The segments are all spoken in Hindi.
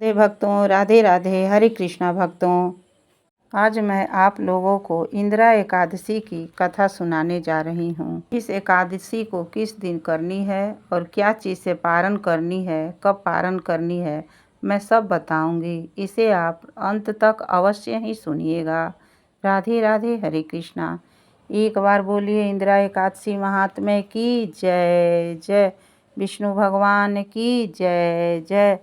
राधे भक्तों, राधे राधे। हरे कृष्णा भक्तों, आज मैं आप लोगों को इंदिरा एकादशी की कथा सुनाने जा रही हूँ। इस एकादशी को किस दिन करनी है और क्या चीज़ से पारण करनी है, कब पारण करनी है, मैं सब बताऊंगी। इसे आप अंत तक अवश्य ही सुनिएगा। राधे राधे। हरे कृष्णा। एक बार बोलिए इंदिरा एकादशी महात्म्य की जय जय। विष्णु भगवान की जय जय।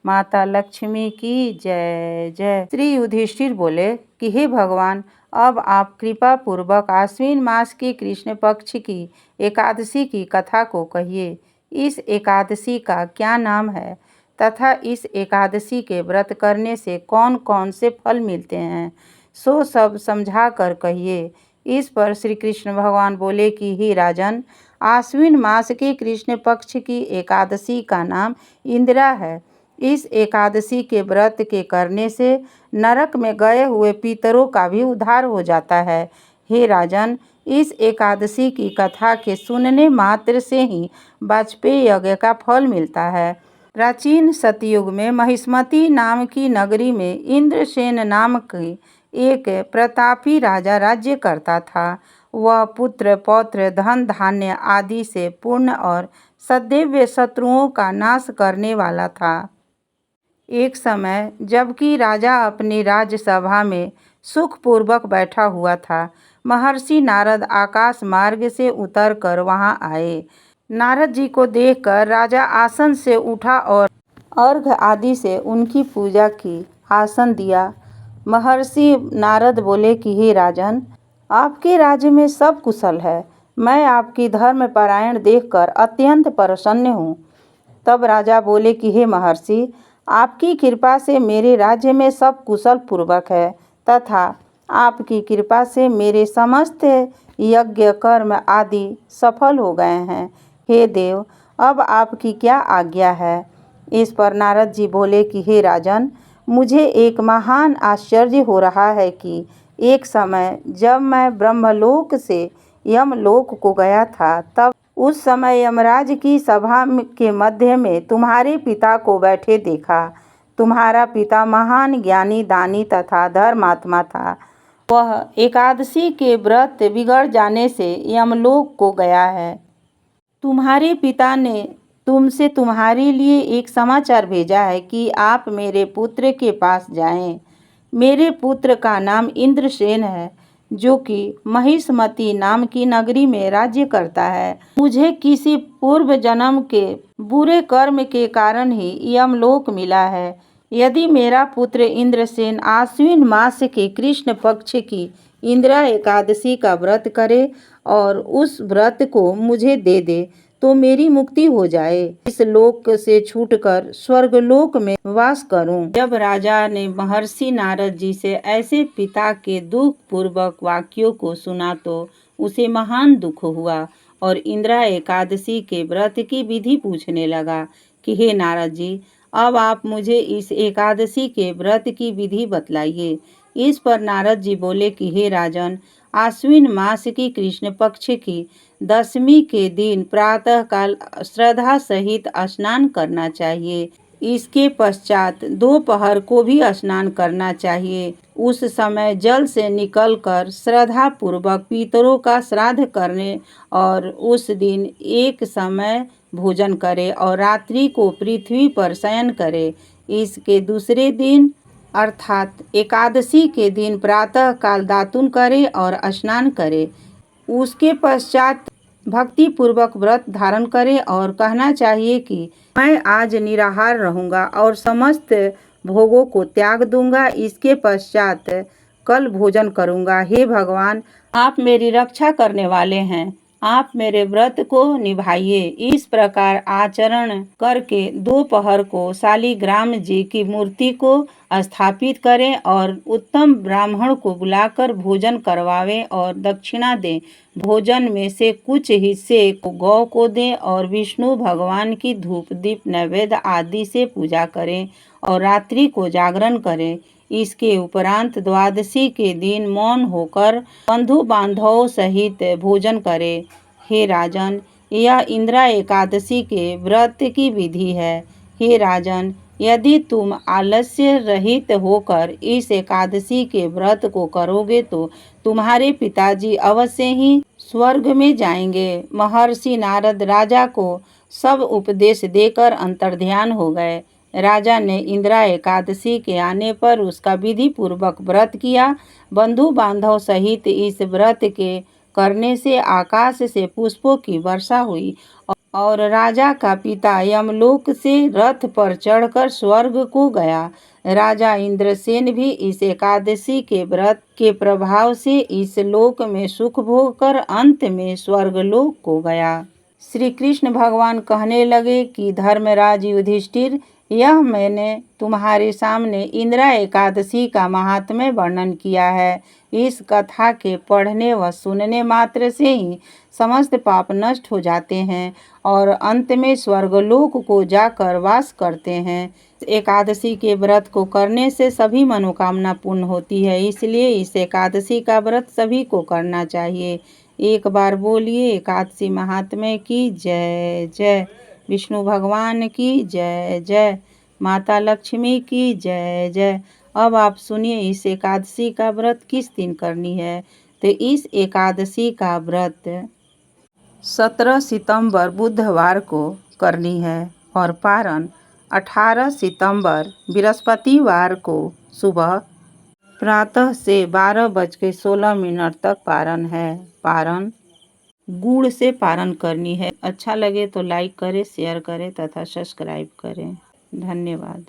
माता लक्ष्मी की जय जय। श्री युधिष्ठिर बोले कि हे भगवान, अब आप कृपा पूर्वक आश्विन मास की कृष्ण पक्ष की एकादशी की कथा को कहिए। इस एकादशी का क्या नाम है तथा इस एकादशी के व्रत करने से कौन कौन से फल मिलते हैं, सो सब समझा कर कहिए। इस पर श्री कृष्ण भगवान बोले कि हे राजन, आश्विन मास के कृष्ण पक्ष की एकादशी का नाम इंदिरा है। इस एकादशी के व्रत के करने से नरक में गए हुए पितरों का भी उद्धार हो जाता है। हे राजन, इस एकादशी की कथा के सुनने मात्र से ही वाजपेय यज्ञ का फल मिलता है। प्राचीन सतयुग में महिष्मती नाम की नगरी में इंद्रसेन नाम की एक प्रतापी राजा राज्य करता था। वह पुत्र पौत्र धन धान्य आदि से पूर्ण और सदैव शत्रुओं का नाश करने वाला था। एक समय जबकि राजा अपनी राजसभा में सुखपूर्वक बैठा हुआ था, महर्षि नारद आकाश मार्ग से उतरकर वहां आए। नारद जी को देखकर राजा आसन से उठा और अर्घ आदि से उनकी पूजा की, आसन दिया। महर्षि नारद बोले कि हे राजन, आपके राज्य में सब कुशल है। मैं आपकी धर्मपरायण देखकर अत्यंत प्रसन्न हूँ। तब राजा बोले कि हे महर्षि, आपकी कृपा से मेरे राज्य में सब कुशल पूर्वक है तथा आपकी कृपा से मेरे समस्त यज्ञ कर्म आदि सफल हो गए हैं। हे देव, अब आपकी क्या आज्ञा है। इस पर नारद जी बोले कि हे राजन, मुझे एक महान आश्चर्य हो रहा है कि एक समय जब मैं ब्रह्मलोक से यमलोक को गया था, तब उस समय यमराज की सभा के मध्य में तुम्हारे पिता को बैठे देखा। तुम्हारा पिता महान ज्ञानी, दानी तथा धर्मात्मा था। वह एकादशी के व्रत बिगड़ जाने से यमलोक को गया है। तुम्हारे पिता ने तुमसे तुम्हारे लिए एक समाचार भेजा है कि आप मेरे पुत्र के पास जाएं। मेरे पुत्र का नाम इंद्रसेन है, जो कि महिष्मती नाम की नगरी में राज्य करता है। मुझे किसी पूर्व जन्म के बुरे कर्म के कारण ही यमलोक मिला है। यदि मेरा पुत्र इंद्रसेन आश्विन मास के कृष्ण पक्ष की इंदिरा एकादशी का व्रत करे और उस व्रत को मुझे दे दे, तो मेरी मुक्ति हो जाए, इस लोक से छूटकर स्वर्गलोक में वास करूं। जब राजा ने महर्षि नारद जी से ऐसे पिता के दुख पूर्वक वाक्यों को सुना तो उसे महान दुख हुआ और इंदिरा एकादशी के व्रत की विधि पूछने लगा कि हे नारद जी, अब आप मुझे इस एकादशी के व्रत की विधि बतलाइए। इस पर नारद जी बोले कि हे राजन, आश्विन मास की कृष्ण पक्ष की दशमी के दिन प्रातः काल श्रद्धा सहित स्नान करना चाहिए। इसके पश्चात दोपहर को भी स्नान करना चाहिए। उस समय जल से निकलकर श्रद्धा पूर्वक पितरों का श्राद्ध करने और उस दिन एक समय भोजन करे और रात्रि को पृथ्वी पर शयन करे। इसके दूसरे दिन अर्थात एकादशी के दिन प्रातः काल दातुन करे और स्नान करे। उसके पश्चात भक्ति पूर्वक व्रत धारण करे और कहना चाहिए कि मैं आज निराहार रहूँगा और समस्त भोगों को त्याग दूंगा। इसके पश्चात कल भोजन करूँगा। हे भगवान, आप मेरी रक्षा करने वाले हैं, आप मेरे व्रत को निभाइए। इस प्रकार आचरण करके दोपहर को शालिग्राम जी की मूर्ति को स्थापित करें और उत्तम ब्राह्मण को बुलाकर भोजन करवावें और दक्षिणा दें। भोजन में से कुछ हिस्से को गौ को दें और विष्णु भगवान की धूप दीप नैवेद्य आदि से पूजा करें और रात्रि को जागरण करें। इसके उपरांत द्वादशी के दिन मौन होकर बंधु बांधवों सहित भोजन करें। हे राजन, यह इंदिरा एकादशी के व्रत की विधि है। हे राजन, यदि तुम आलस्य रहित होकर इस एकादशी के व्रत को करोगे तो तुम्हारे पिताजी अवश्य ही स्वर्ग में जाएंगे। महर्षि नारद राजा को सब उपदेश देकर अंतर्ध्यान हो गए। राजा ने इंदिरा एकादशी के आने पर उसका विधि पूर्वक व्रत किया। बंधु बांधव सहित इस व्रत के करने से आकाश से पुष्पों की वर्षा हुई और राजा का पिता यमलोक से रथ पर चढ़कर स्वर्ग को गया। राजा इंद्रसेन भी इस एकादशी के व्रत के प्रभाव से इस लोक में सुख भोग कर अंत में स्वर्गलोक को गया। श्री कृष्ण भगवान कहने लगे कि धर्मराज युधिष्ठिर, यह मैंने तुम्हारे सामने इंदिरा एकादशी का महात्म्य वर्णन किया है। इस कथा के पढ़ने व सुनने मात्र से ही समस्त पाप नष्ट हो जाते हैं और अंत में स्वर्गलोक को जाकर वास करते हैं। एकादशी के व्रत को करने से सभी मनोकामना पूर्ण होती है, इसलिए इस एकादशी का व्रत सभी को करना चाहिए। एक बार बोलिए एकादशी महात्म्य की जय जय। विष्णु भगवान की जय जय। माता लक्ष्मी की जय जय। अब आप सुनिए इस एकादशी का व्रत किस दिन करनी है। तो इस एकादशी का व्रत 17 सितंबर बुधवार को करनी है और पारण 18 सितंबर बृहस्पतिवार को सुबह प्रातः से 12:16 तक पारण है। पारण गुड़ से पारण करनी है। अच्छा लगे तो लाइक करें, शेयर करें तथा सब्सक्राइब करें। धन्यवाद।